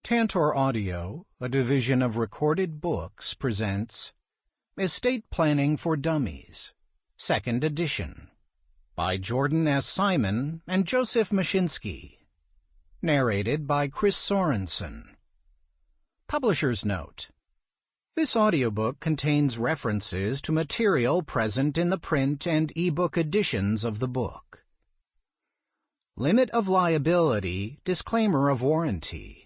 Tantor Audio, a division of Recorded Books, presents Estate Planning for Dummies, 2nd edition, by Jordan S. Simon and Joseph Mashinski. Narrated by Chris Sorensen. Publisher's note: this audiobook contains references to material present in the print and ebook editions of the book. Limit of liability, disclaimer of warranty.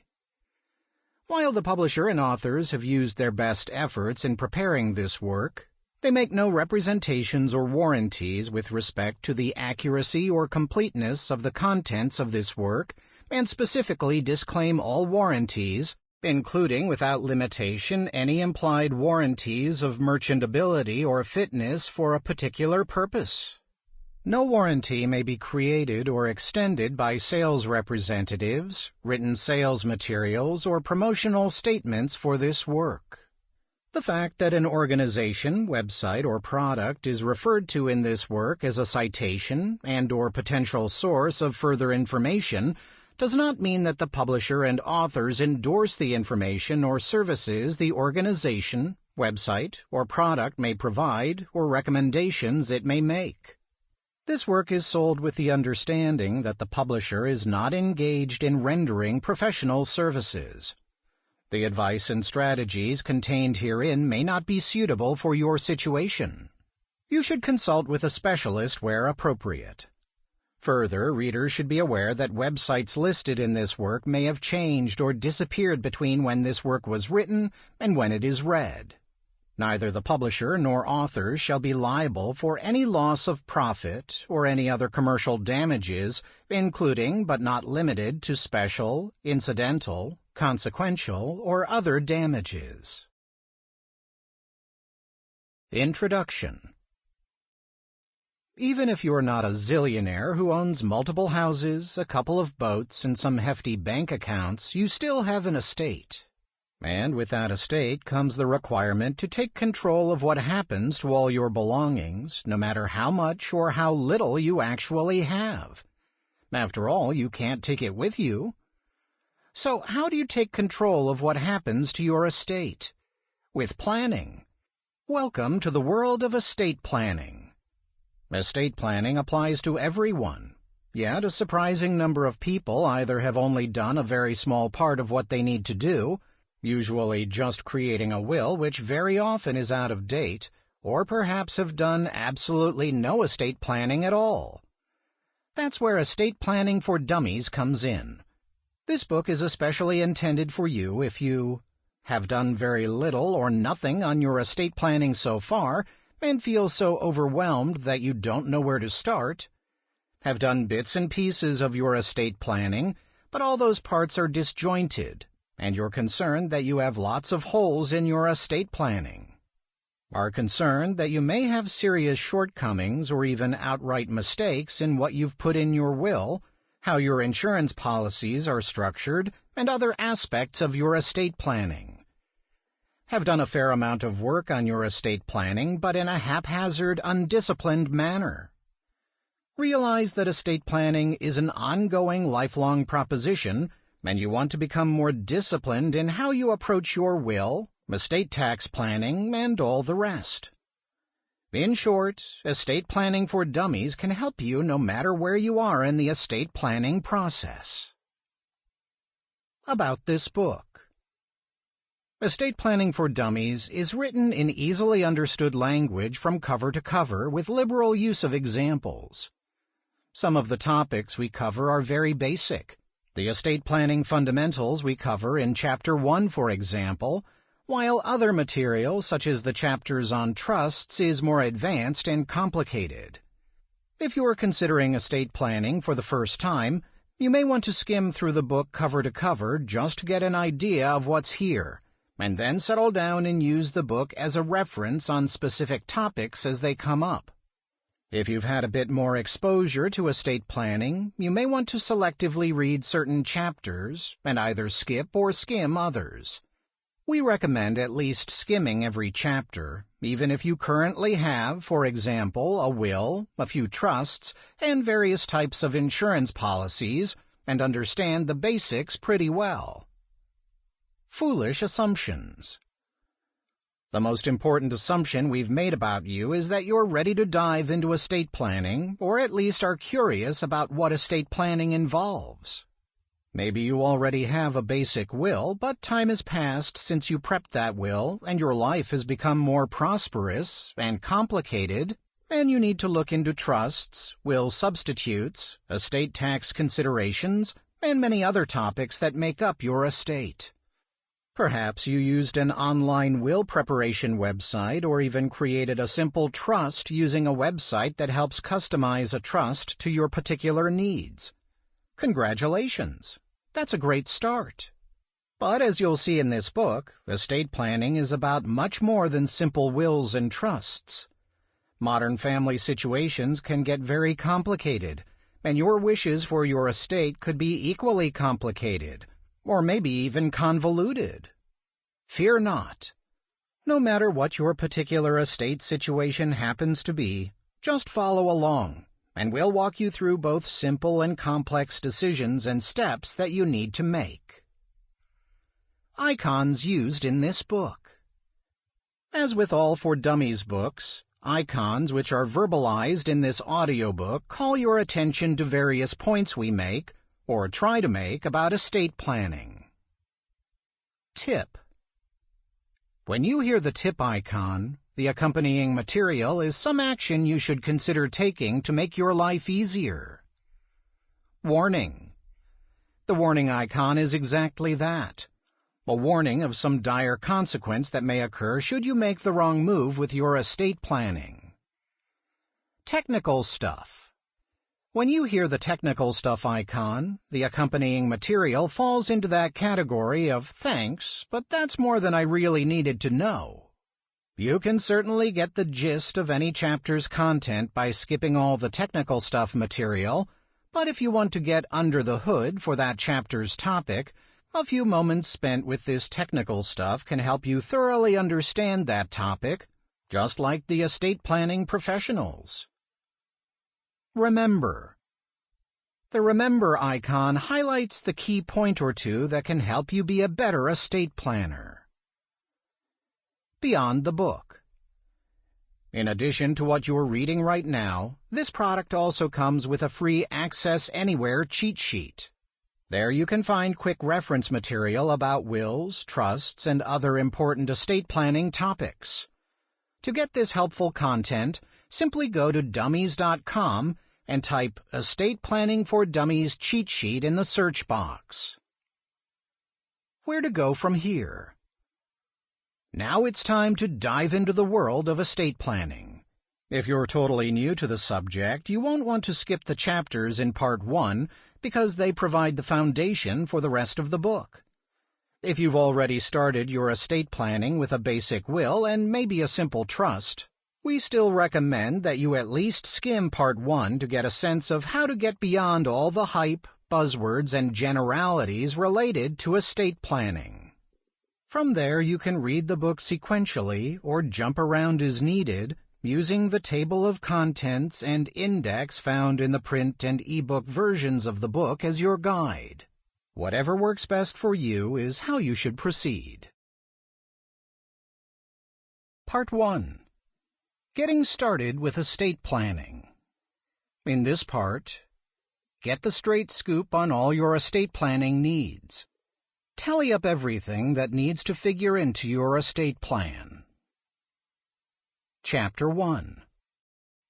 While the publisher and authors have used their best efforts in preparing this work, they make no representations or warranties with respect to the accuracy or completeness of the contents of this work, and specifically disclaim all warranties, including without limitation any implied warranties of merchantability or fitness for a particular purpose. No warranty may be created or extended by sales representatives, written sales materials, or promotional statements for this work. The fact that an organization, website, or product is referred to in this work as a citation and/or potential source of further information does not mean that the publisher and authors endorse the information or services the organization, website, or product may provide or recommendations it may make. This work is sold with the understanding that the publisher is not engaged in rendering professional services. The advice and strategies contained herein may not be suitable for your situation. You should consult with a specialist where appropriate. Further, readers should be aware that websites listed in this work may have changed or disappeared between when this work was written and when it is read. Neither the publisher nor authors shall be liable for any loss of profit or any other commercial damages, including but not limited to special, incidental, consequential, or other damages. Introduction. Even if you're not a zillionaire who owns multiple houses, a couple of boats, and some hefty bank accounts, you still have an estate. And with that estate comes the requirement to take control of what happens to all your belongings, no matter how much or how little you actually have. After all, you can't take it with you. So how do you take control of what happens to your estate? With planning. Welcome to the world of estate planning. Estate planning applies to everyone. Yet a surprising number of people either have only done a very small part of what they need to do, usually just creating a will, which very often is out of date, or perhaps have done absolutely no estate planning at all. That's where Estate Planning for Dummies comes in. This book is especially intended for you if you have done very little or nothing on your estate planning so far and feel so overwhelmed that you don't know where to start, have done bits and pieces of your estate planning, but all those parts are disjointed, and you're concerned that you have lots of holes in your estate planning. Are concerned that you may have serious shortcomings or even outright mistakes in what you've put in your will, how your insurance policies are structured, and other aspects of your estate planning. Have done a fair amount of work on your estate planning, but in a haphazard, undisciplined manner. Realize that estate planning is an ongoing, lifelong proposition, and you want to become more disciplined in how you approach your will, estate tax planning, and all the rest. In short, Estate Planning for Dummies can help you no matter where you are in the estate planning process. About this book. Estate Planning for Dummies is written in easily understood language from cover to cover with liberal use of examples. Some of the topics we cover are very basic. The estate planning fundamentals we cover in Chapter 1, for example, while other material, such as the chapters on trusts, is more advanced and complicated. If you are considering estate planning for the first time, you may want to skim through the book cover to cover just to get an idea of what's here, and then settle down and use the book as a reference on specific topics as they come up. If you've had a bit more exposure to estate planning, you may want to selectively read certain chapters and either skip or skim others. We recommend at least skimming every chapter, even if you currently have, for example, a will, a few trusts, and various types of insurance policies, and understand the basics pretty well. Foolish assumptions. The most important assumption we've made about you is that you're ready to dive into estate planning, or at least are curious about what estate planning involves. Maybe you already have a basic will, but time has passed since you prepped that will, and your life has become more prosperous and complicated, and you need to look into trusts, will substitutes, estate tax considerations, and many other topics that make up your estate. Perhaps you used an online will preparation website or even created a simple trust using a website that helps customize a trust to your particular needs. Congratulations! That's a great start. But as you'll see in this book, estate planning is about much more than simple wills and trusts. Modern family situations can get very complicated, and your wishes for your estate could be equally complicated, or maybe even convoluted. Fear not. No matter what your particular estate situation happens to be, just follow along, and we'll walk you through both simple and complex decisions and steps that you need to make. Icons used in this book. As with all For Dummies books, icons which are verbalized in this audiobook call your attention to various points we make, or try to make, about estate planning. Tip. When you hear the tip icon, the accompanying material is some action you should consider taking to make your life easier. Warning. The warning icon is exactly that. A warning of some dire consequence that may occur should you make the wrong move with your estate planning. Technical stuff. When you hear the technical stuff icon, the accompanying material falls into that category of thanks, but that's more than I really needed to know. You can certainly get the gist of any chapter's content by skipping all the technical stuff material, but if you want to get under the hood for that chapter's topic, a few moments spent with this technical stuff can help you thoroughly understand that topic, just like the estate planning professionals. Remember. The Remember icon highlights the key point or two that can help you be a better estate planner. Beyond the book. In addition to what you're reading right now, this product also comes with a free Access Anywhere cheat sheet. There you can find quick reference material about wills, trusts, and other important estate planning topics. To get this helpful content, simply go to dummies.com and type Estate Planning for Dummies cheat sheet in the search box. Where to go from here? Now it's time to dive into the world of estate planning. If you're totally new to the subject, you won't want to skip the chapters in Part 1 because they provide the foundation for the rest of the book. If you've already started your estate planning with a basic will and maybe a simple trust, we still recommend that you at least skim Part 1 to get a sense of how to get beyond all the hype, buzzwords, and generalities related to estate planning. From there, you can read the book sequentially or jump around as needed, using the table of contents and index found in the print and ebook versions of the book as your guide. Whatever works best for you is how you should proceed. Part 1. Getting started with estate planning. In this part, get the straight scoop on all your estate planning needs. Tally up everything that needs to figure into your estate plan. Chapter 1.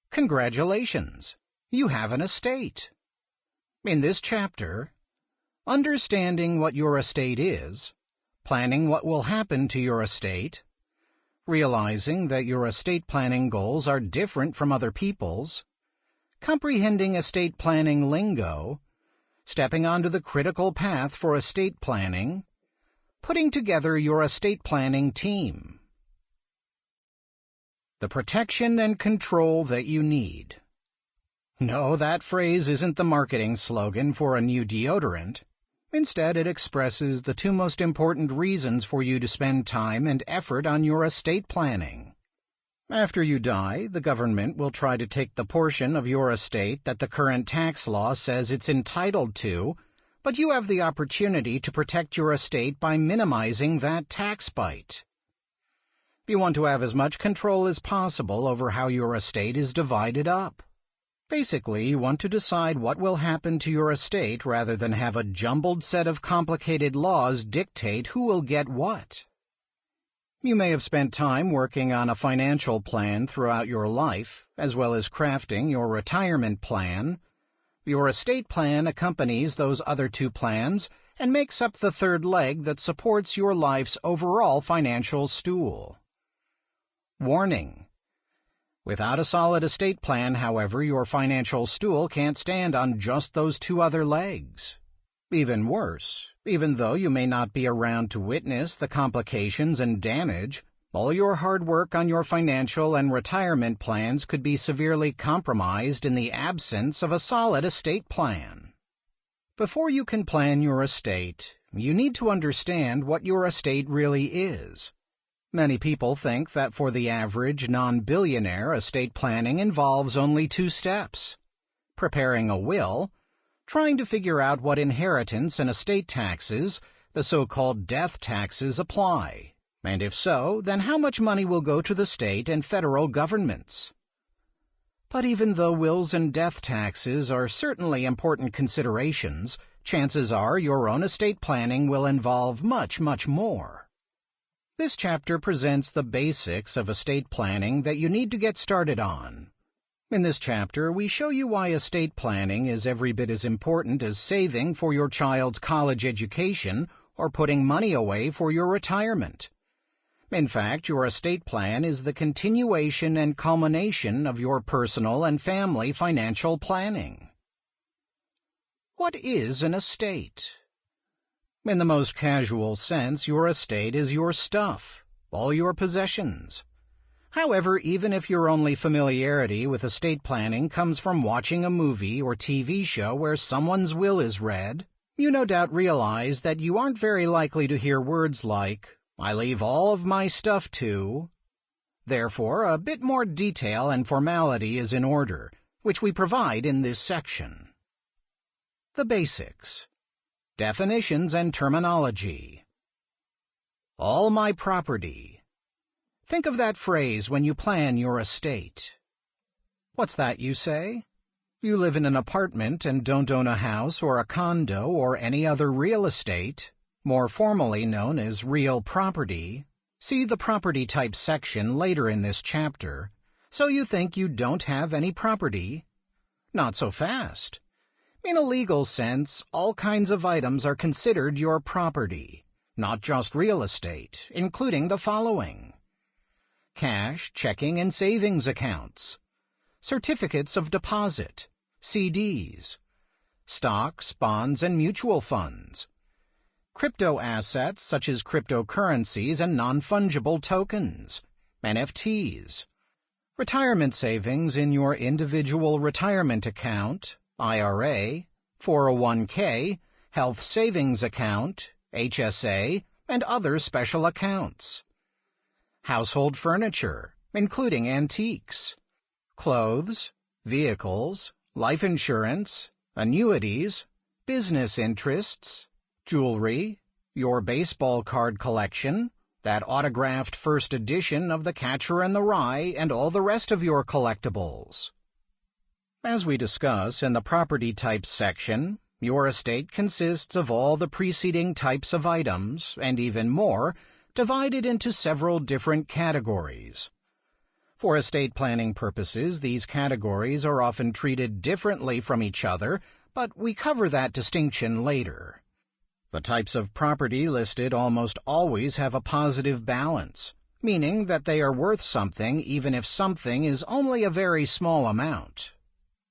Congratulations! You have an estate. In this chapter, understanding what your estate is, planning what will happen to your estate, realizing that your estate planning goals are different from other people's, comprehending estate planning lingo, stepping onto the critical path for estate planning, putting together your estate planning team. The protection and control that you need. No, that phrase isn't the marketing slogan for a new deodorant. Instead, it expresses the two most important reasons for you to spend time and effort on your estate planning. After you die, the government will try to take the portion of your estate that the current tax law says it's entitled to, but you have the opportunity to protect your estate by minimizing that tax bite. You want to have as much control as possible over how your estate is divided up. Basically, you want to decide what will happen to your estate rather than have a jumbled set of complicated laws dictate who will get what. You may have spent time working on a financial plan throughout your life, as well as crafting your retirement plan. Your estate plan accompanies those other two plans and makes up the third leg that supports your life's overall financial stool. Warning: without a solid estate plan, however, your financial stool can't stand on just those two other legs. Even worse, even though you may not be around to witness the complications and damage, all your hard work on your financial and retirement plans could be severely compromised in the absence of a solid estate plan. Before you can plan your estate, you need to understand what your estate really is. Many people think that for the average non-billionaire, estate planning involves only 2 steps: preparing a will, trying to figure out what inheritance and estate taxes, the so-called death taxes, apply, and if so, then how much money will go to the state and federal governments. But even though wills and death taxes are certainly important considerations, chances are your own estate planning will involve much, much more. This chapter presents the basics of estate planning that you need to get started on. In this chapter, we show you why estate planning is every bit as important as saving for your child's college education or putting money away for your retirement. In fact, your estate plan is the continuation and culmination of your personal and family financial planning. What is an estate? In the most casual sense, your estate is your stuff, all your possessions. However, even if your only familiarity with estate planning comes from watching a movie or TV show where someone's will is read, you no doubt realize that you aren't very likely to hear words like, "I leave all of my stuff to." Therefore, a bit more detail and formality is in order, which we provide in this section. The basics. Definitions and terminology. All my property. Think of that phrase when you plan your estate. What's that, you say? You live in an apartment and don't own a house or a condo or any other real estate, more formally known as real property. See the property type section later in this chapter. So you think you don't have any property? Not so fast. In a legal sense, all kinds of items are considered your property, not just real estate, including the following: cash, checking, and savings accounts, certificates of deposit, CDs, stocks, bonds, and mutual funds, crypto assets such as cryptocurrencies and non-fungible tokens, NFTs, retirement savings in your individual retirement account, IRA, 401k, health savings account, HSA, and other special accounts. Household furniture, including antiques, clothes, vehicles, life insurance, annuities, business interests, jewelry, your baseball card collection, that autographed first edition of The Catcher in the Rye, and all the rest of your collectibles. As we discuss in the property types section, your estate consists of all the preceding types of items, and even more, divided into several different categories. For estate planning purposes, these categories are often treated differently from each other, but we cover that distinction later. The types of property listed almost always have a positive balance, meaning that they are worth something even if something is only a very small amount.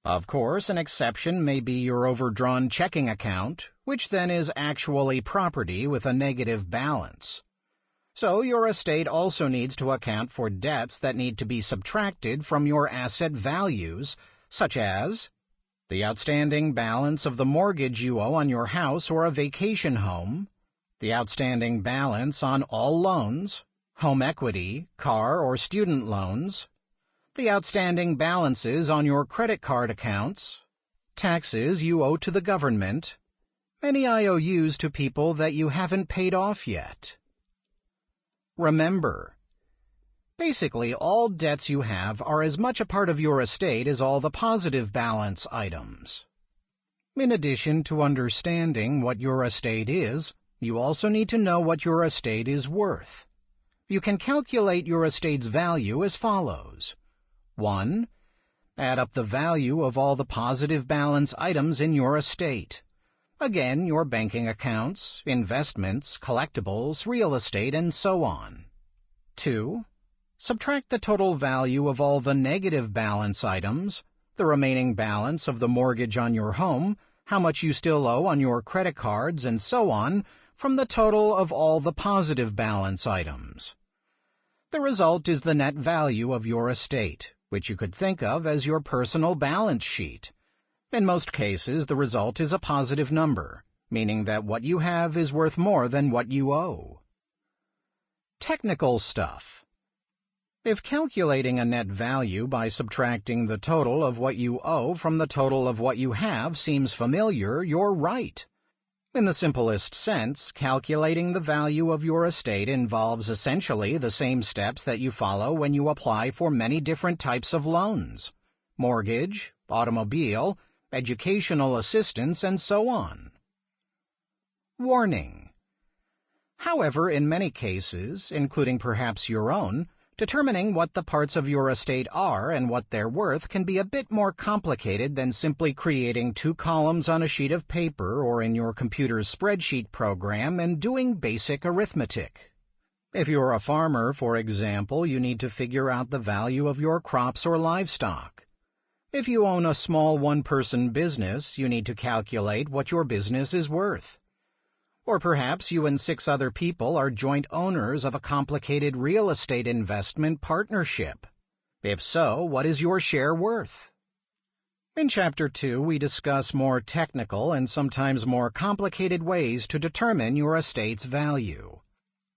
Of course, an exception may be your overdrawn checking account, which then is actually property with a negative balance. So your estate also needs to account for debts that need to be subtracted from your asset values, such as the outstanding balance of the mortgage you owe on your house or a vacation home, the outstanding balance on all loans, home equity, car or student loans, the outstanding balances on your credit card accounts, taxes you owe to the government, Any IOUs to people that you haven't paid off yet. Remember, basically all debts you have are as much a part of your estate as all the positive balance items. In addition to understanding what your estate is, you also need to know what your estate is worth. You can calculate your estate's value as follows. 1. Add up the value of all the positive balance items in your estate. Again, your banking accounts, investments, collectibles, real estate, and so on. 2. Subtract the total value of all the negative balance items, the remaining balance of the mortgage on your home, how much you still owe on your credit cards, and so on, from the total of all the positive balance items. The result is the net value of your estate, which you could think of as your personal balance sheet. In most cases, the result is a positive number, meaning that what you have is worth more than what you owe. Technical stuff. If calculating a net value by subtracting the total of what you owe from the total of what you have seems familiar, you're right. In the simplest sense, calculating the value of your estate involves essentially the same steps that you follow when you apply for many different types of loans: mortgage, automobile, educational assistance, and so on. Warning. However, in many cases, including perhaps your own, determining what the parts of your estate are and what they're worth can be a bit more complicated than simply creating 2 columns on a sheet of paper or in your computer's spreadsheet program and doing basic arithmetic. If you're a farmer, for example, you need to figure out the value of your crops or livestock. If you own a small one-person business, you need to calculate what your business is worth. Or perhaps you and 6 other people are joint owners of a complicated real estate investment partnership. If so, what is your share worth? In Chapter 2, we discuss more technical and sometimes more complicated ways to determine your estate's value.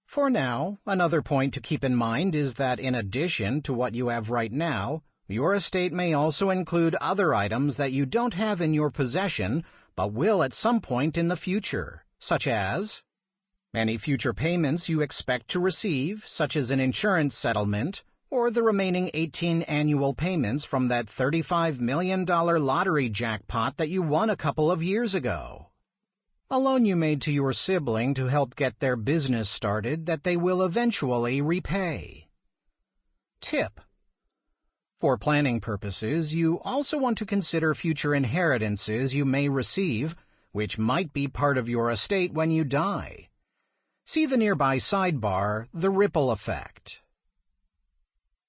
For now, another point to keep in mind is that in addition to what you have right now, your estate may also include other items that you don't have in your possession but will at some point in the future, such as any future payments you expect to receive, such as an insurance settlement, or the remaining 18 annual payments from that $35 million lottery jackpot that you won a couple of years ago. A loan you made to your sibling to help get their business started that they will eventually repay. Tip. For planning purposes, you also want to consider future inheritances you may receive, which might be part of your estate when you die. See the nearby sidebar, The Ripple Effect.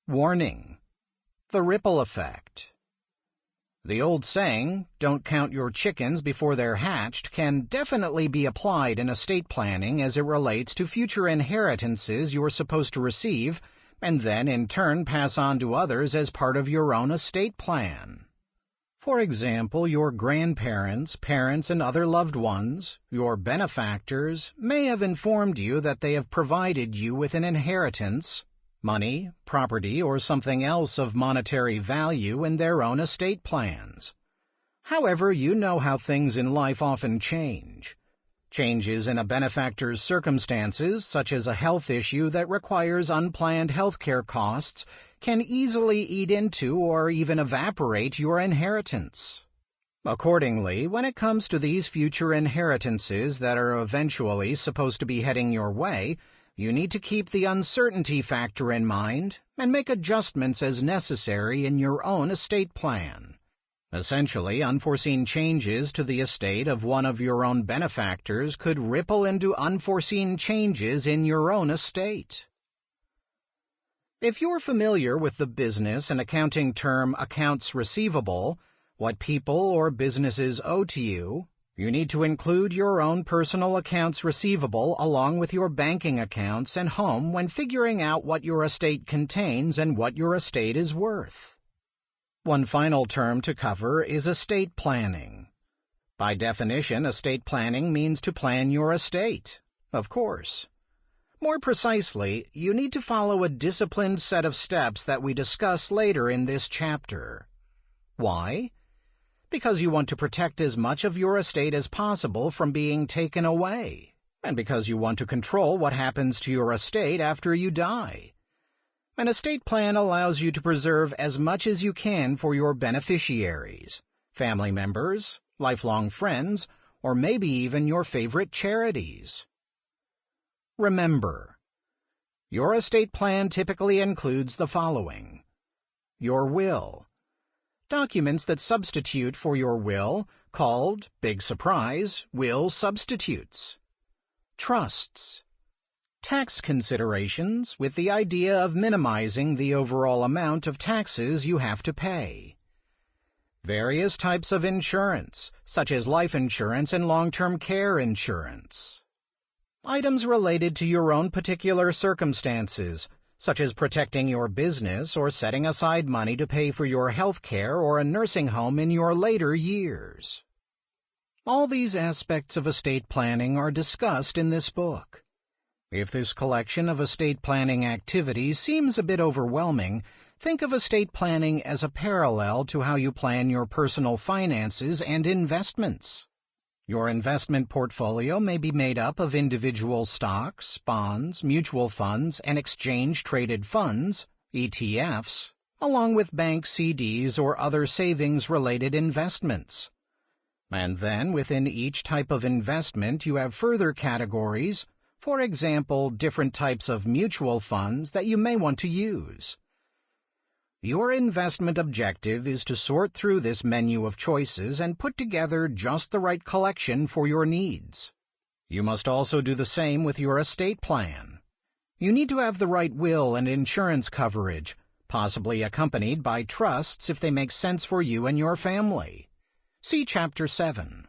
Warning. The ripple effect. The old saying, "Don't count your chickens before they're hatched," can definitely be applied in estate planning as it relates to future inheritances you're supposed to receive and then in turn pass on to others as part of your own estate plan. For example, your grandparents, parents, and other loved ones, your benefactors, may have informed you that they have provided you with an inheritance, money, property, or something else of monetary value in their own estate plans. However, you know how things in life often change. Changes in a benefactor's circumstances, such as a health issue that requires unplanned healthcare costs, can easily eat into or even evaporate your inheritance. Accordingly, when it comes to these future inheritances that are eventually supposed to be heading your way, you need to keep the uncertainty factor in mind and make adjustments as necessary in your own estate plan. Essentially, unforeseen changes to the estate of one of your own benefactors could ripple into unforeseen changes in your own estate. If you're familiar with the business and accounting term accounts receivable, what people or businesses owe to you, you need to include your own personal accounts receivable along with your banking accounts and home when figuring out what your estate contains and what your estate is worth. One final term to cover is estate planning. By definition, estate planning means to plan your estate, of course. More precisely, you need to follow a disciplined set of steps that we discuss later in this chapter. Why? because you want to protect as much of your estate as possible from being taken away, and because you want to control what happens to your estate after you die. An estate plan allows you to preserve as much as you can for your beneficiaries, family members, lifelong friends, or maybe even your favorite charities. Remember, your estate plan typically includes the following: your will, documents that substitute for your will, called, big surprise, will substitutes; trusts, tax considerations with the idea of minimizing the overall amount of taxes you have to pay; various types of insurance, such as life insurance and long-term care insurance; items related to your own particular circumstances, such as protecting your business or setting aside money to pay for your health care or a nursing home in your later years. All these aspects of estate planning are discussed in this book. If this collection of estate planning activities seems a bit overwhelming, think of estate planning as a parallel to how you plan your personal finances and investments. Your investment portfolio may be made up of individual stocks, bonds, mutual funds, and exchange-traded funds, ETFs, along with bank CDs or other savings-related investments. And then, within each type of investment, you have further categories, for example, different types of mutual funds that you may want to use. Your investment objective is to sort through this menu of choices and put together just the right collection for your needs. You must also do the same with your estate plan. You need to have the right will and insurance coverage, possibly accompanied by trusts if they make sense for you and your family. See Chapter 7.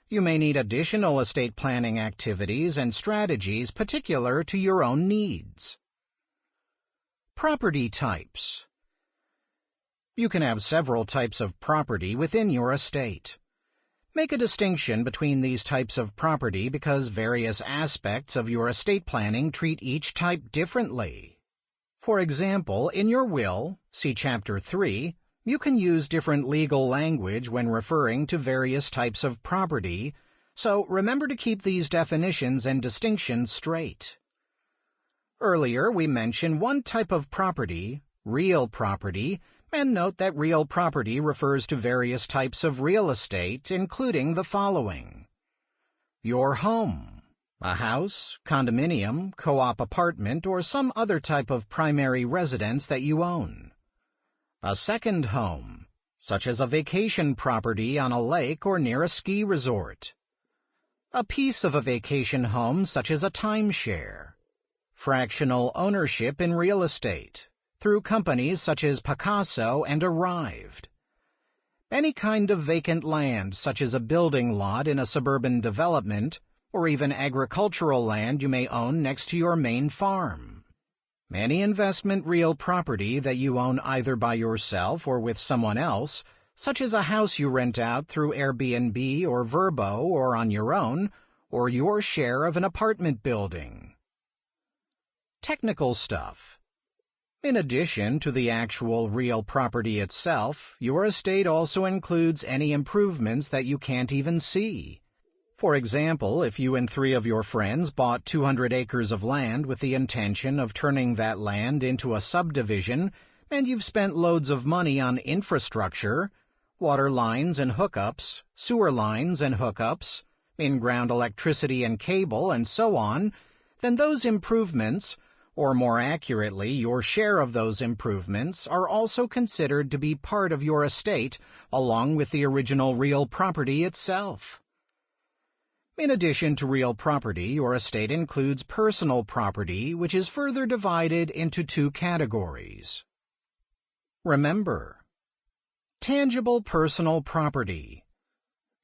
You may need additional estate planning activities and strategies particular to your own needs. Property types. You can have several types of property within your estate. Make a distinction between these types of property because various aspects of your estate planning treat each type differently. For example, in your will, see Chapter 3, you can use different legal language when referring to various types of property, so remember to keep these definitions and distinctions straight. Earlier, we mentioned one type of property, real property, and note that real property refers to various types of real estate, including the following: your home, a house, condominium, co-op apartment, or some other type of primary residence that you own; a second home, such as a vacation property on a lake or near a ski resort; a piece of a vacation home, such as a timeshare; fractional ownership in real estate, through companies such as Picasso and Arrived; any kind of vacant land, such as a building lot in a suburban development, or even agricultural land you may own next to your main farm; any investment real property that you own either by yourself or with someone else, such as a house you rent out through Airbnb or Vrbo or on your own, or your share of an apartment building. Technical stuff. In addition to the actual real property itself, your estate also includes any improvements that you can't even see. For example, if you and 3 of your friends bought 200 acres of land with the intention of turning that land into a subdivision, and you've spent loads of money on infrastructure, water lines and hookups, sewer lines and hookups, in-ground electricity and cable, and so on, then those improvements, or more accurately, your share of those improvements, are also considered to be part of your estate, along with the original real property itself. In addition to real property, your estate includes personal property, which is further divided into 2 categories. Remember, tangible personal property.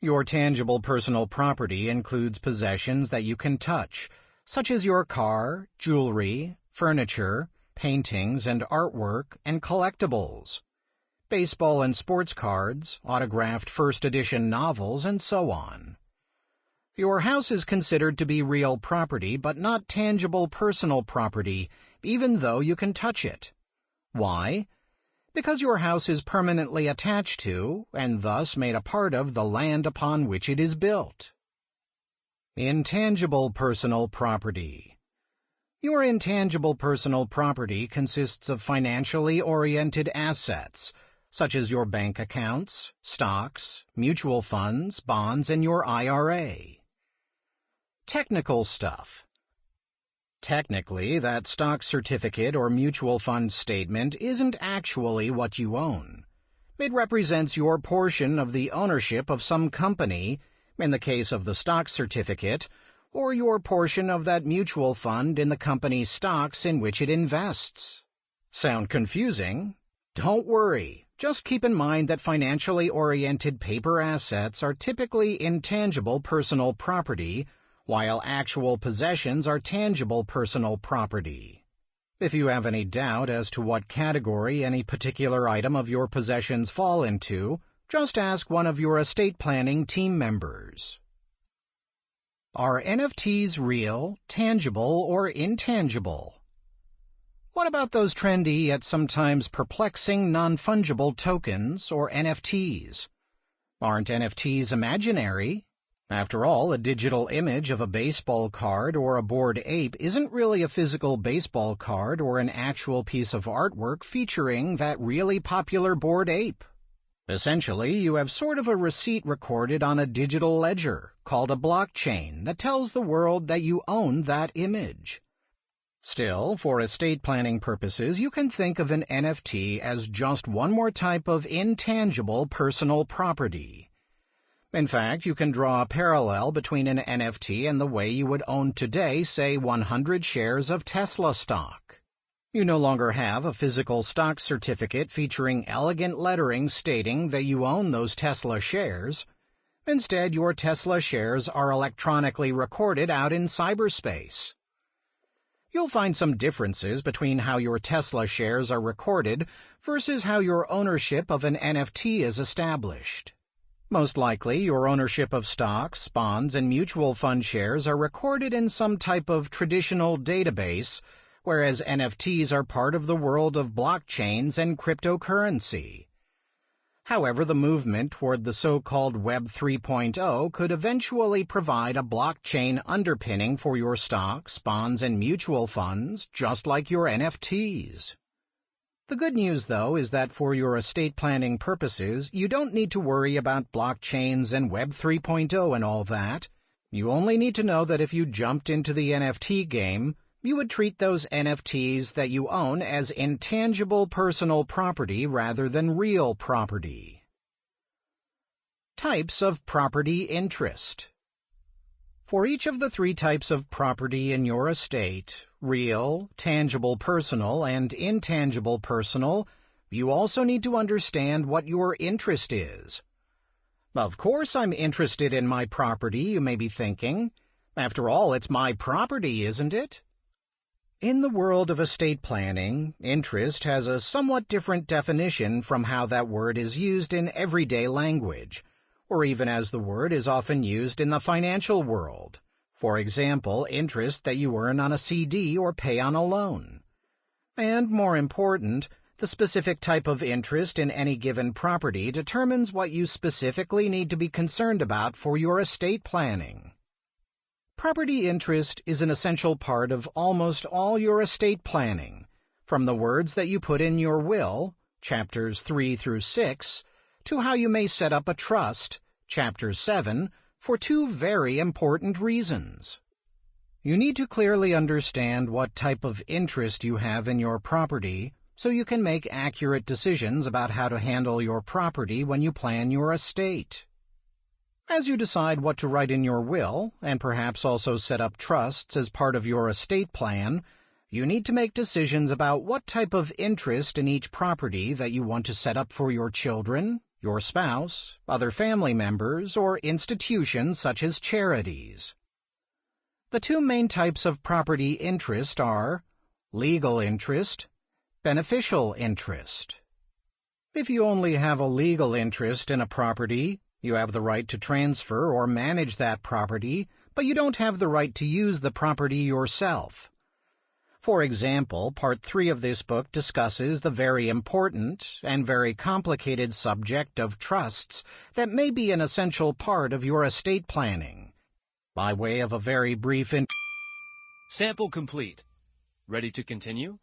Your tangible personal property includes possessions that you can touch, such as your car, jewelry, furniture, paintings and artwork, and collectibles, baseball and sports cards, autographed first edition novels, and so on. Your house is considered to be real property but not tangible personal property, even though you can touch it. Why? because your house is permanently attached to, and thus made a part of, the land upon which it is built. Intangible personal property. Your intangible personal property consists of financially oriented assets, such as your bank accounts, stocks, mutual funds, bonds, and your IRA. Technical stuff. Technically, that stock certificate or mutual fund statement isn't actually what you own. It represents your portion of the ownership of some company, in the case of the stock certificate, or your portion of that mutual fund in the company's stocks in which it invests. Sound confusing? Don't worry. Just keep in mind that financially oriented paper assets are typically intangible personal property, while actual possessions are tangible personal property. If you have any doubt as to what category any particular item of your possessions fall into, just ask one of your estate planning team members. Are NFTs real, tangible, or intangible? What about those trendy yet sometimes perplexing non-fungible tokens, or NFTs? Aren't NFTs imaginary? After all, a digital image of a baseball card or a bored ape isn't really a physical baseball card or an actual piece of artwork featuring that really popular bored ape. Essentially, you have sort of a receipt recorded on a digital ledger called a blockchain that tells the world that you own that image. Still, for estate planning purposes, you can think of an NFT as just one more type of intangible personal property. In fact, you can draw a parallel between an NFT and the way you would own today, say, 100 shares of Tesla stock. You no longer have a physical stock certificate featuring elegant lettering stating that you own those Tesla shares. Instead, your Tesla shares are electronically recorded out in cyberspace. You'll find some differences between how your Tesla shares are recorded versus how your ownership of an NFT is established. Most likely, your ownership of stocks, bonds, and mutual fund shares are recorded in some type of traditional database, whereas NFTs are part of the world of blockchains and cryptocurrency. However, the movement toward the so-called Web 3.0 could eventually provide a blockchain underpinning for your stocks, bonds, and mutual funds, just like your NFTs. The good news, though, is that for your estate planning purposes, you don't need to worry about blockchains and Web 3.0 and all that. You only need to know that if you jumped into the NFT game, you would treat those NFTs that you own as intangible personal property rather than real property. Types of property interest. For each of the 3 types of property in your estate, real, tangible personal, and intangible personal, you also need to understand what your interest is. Of course I'm interested in my property, you may be thinking. After all, it's my property, isn't it? In the world of estate planning, interest has a somewhat different definition from how that word is used in everyday language, or even as the word is often used in the financial world. For example, interest that you earn on a CD or pay on a loan. And more important, the specific type of interest in any given property determines what you specifically need to be concerned about for your estate planning. Property interest is an essential part of almost all your estate planning, from the words that you put in your will, chapters 3 through 6, to how you may set up a trust, chapter 7, for 2 very important reasons. You need to clearly understand what type of interest you have in your property so you can make accurate decisions about how to handle your property when you plan your estate. As you decide what to write in your will, and perhaps also set up trusts as part of your estate plan, you need to make decisions about what type of interest in each property that you want to set up for your children, your spouse, other family members, or institutions such as charities. The 2 main types of property interest are legal interest, beneficial interest. If you only have a legal interest in a property, you have the right to transfer or manage that property, but you don't have the right to use the property yourself. For example, Part 3 of this book discusses the very important and very complicated subject of trusts that may be an essential part of your estate planning. By way of a very brief Sample complete. Ready to continue?